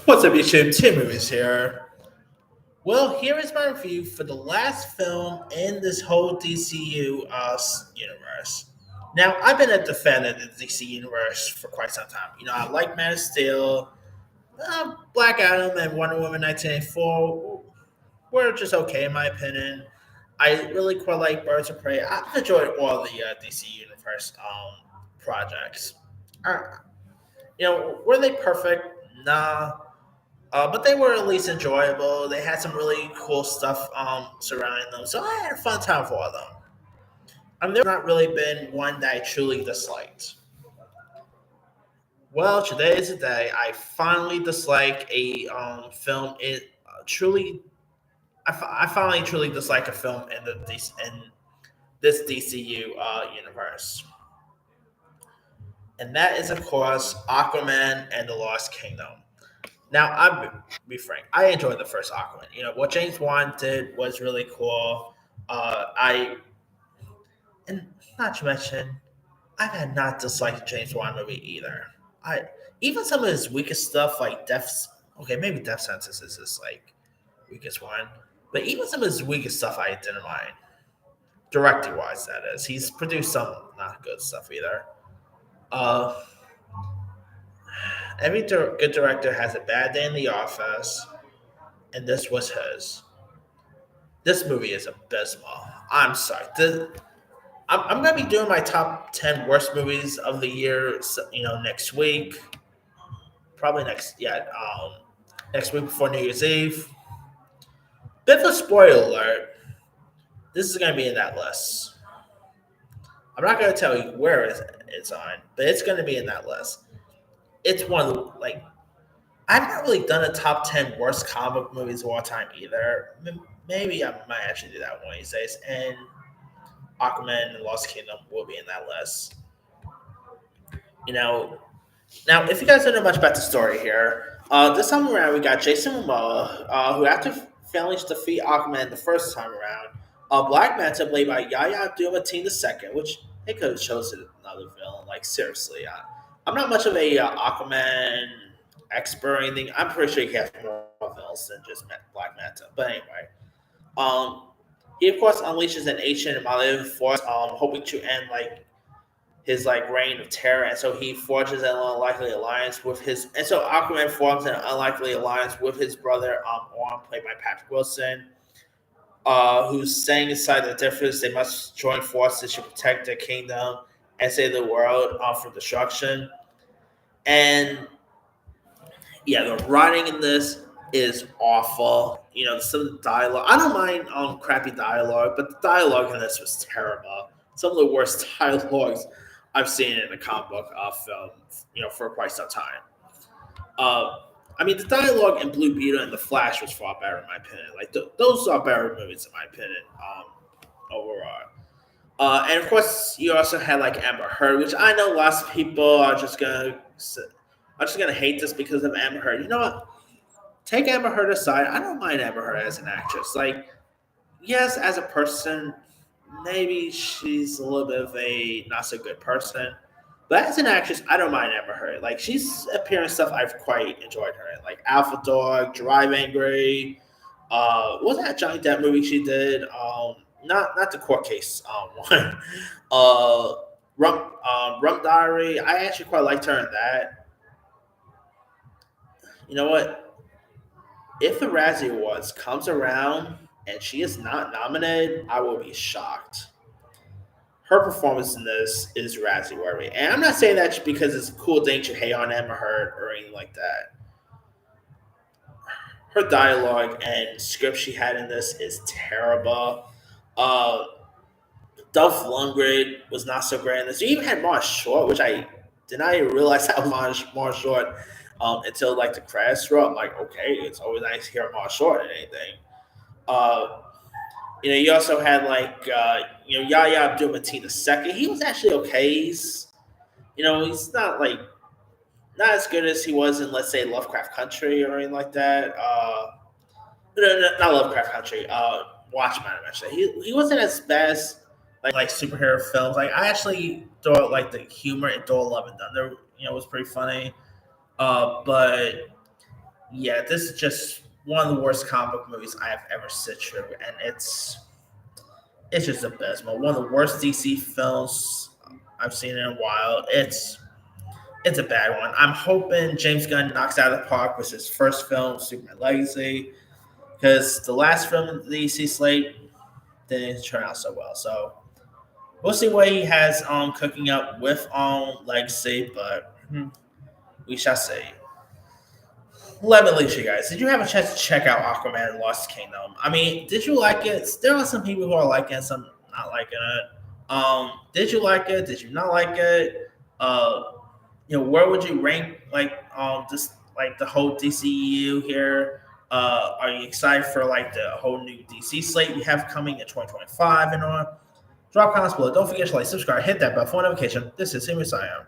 What's up, YouTube? Tim Movies here. Well, here is my review for the last film in this whole DCU universe. Now, I've been a fan of the DC universe for quite some time. I like Man of Steel, Black Adam, and Wonder Woman 1984 were just okay in my opinion. I really quite like Birds of Prey. I've enjoyed all the DC universe projects. Uh, were they perfect? Nah. But they were at least enjoyable. They had some really cool stuff surrounding them, so I had a fun time for them. There's not really been one that I truly disliked. Well, today is the day I finally dislike a film. It truly, I finally truly dislike a film in this DCU universe, and that is of course Aquaman and the Lost Kingdom. Now, I'm be frank. I enjoyed the first Aquaman. What James Wan did was really cool. I and not to mention, I had not disliked James Wan movie either. I even some of his weakest stuff like Death. Okay, maybe Death Sentence is his like weakest one, but even some of his weakest stuff I didn't mind. Directing wise, that is. He's produced some not good stuff either. Uh, every good director has a bad day in the office, and this was his. This movie is abysmal. I'm sorry. I'm going to be doing my top 10 worst movies of the year, next week. Probably next week before New Year's Eve. Bit of a spoiler alert. This is going to be in that list. I'm not going to tell you where it's on, but it's going to be in that list. It's one of the, I've not really done a top 10 worst comic book movies of all time either. Maybe I might actually do that one of these days. And Aquaman and Lost Kingdom will be in that list. You know, Now, if you guys don't know much about the story here, this time around we got Jason Momoa, who after failing to defeat Aquaman the first time around, Black Manta played by Yahya Abdul-Mateen II, which they could have chosen another villain. Like seriously, I'm not much of a Aquaman expert or anything. I'm pretty sure he has more villains than just Black Manta. But anyway, um, he of course unleashes an ancient and malevolent force, hoping to end his reign of terror, and so he forges an unlikely alliance with his, and so Aquaman forms an unlikely alliance with his brother, Orm, played by Patrick Wilson, who's saying inside the difference they must join forces to protect their kingdom and save the world from destruction. And yeah, the writing in this is awful. Some of the dialogue. I don't mind crappy dialogue, but the dialogue in this was terrible. Some of the worst dialogues I've seen in a comic book film, for quite some time. Uh, the dialogue in Blue Beetle and The Flash was far better in my opinion. Those are better movies in my opinion, overall. And of course, you also had Amber Heard, which I know lots of people are just gonna hate this because of Amber Heard. You know what? Take Amber Heard aside. I don't mind Amber Heard as an actress. Yes, as a person, maybe she's a little bit of a not so good person. But as an actress, I don't mind Amber Heard. She's appearing in stuff I've quite enjoyed her in, like Alpha Dog, Drive Angry. What was that Johnny Depp movie she did? Not the court case one. Uh, Rump Diary. I actually quite liked her in that. You know what? If the Razzie Awards comes around and she is not nominated, I will be shocked. Her performance in this is Razzie worthy, and I'm not saying that because it's a cool thing to hate on Amber Heard or anything like that. Her dialogue and script she had in this is terrible. Uh, Dolph Lundgren was not so great in this. You even had Mars Short, which I did not even realize that was Mars Short until the credits roll. I'm like, okay, it's always nice to hear Mars Short and anything. Uh, you also had Yahya Abdul-Mateen II. He was actually okay. He's not as good as he was in, let's say, Lovecraft Country or anything like that. No, not Lovecraft Country. Watchmen, actually. He wasn't as bad as superhero films. I actually thought the humor in Thor: Love and Thunder, was pretty funny. But Yeah, this is just one of the worst comic book movies I have ever sit through, and it's just abysmal. One of the worst DC films I've seen in a while. It's a bad one. I'm hoping James Gunn knocks out of the park with his first film, Superman Legacy, because the last film in the DC slate didn't turn out so well. So we'll see what he has cooking up with Legacy, but we shall see. Let me leave you guys. Did you have a chance to check out Aquaman and Lost Kingdom? I mean, did you like it? There are some people who are liking it, some not liking it. Did you like it? Did you not like it? Where would you rank just like the whole DCU here? Are you excited for like the whole new DC slate we have coming in 2025 and on? Drop comments below. Don't forget to like, subscribe, hit that bell for notification. This is Simi Sion.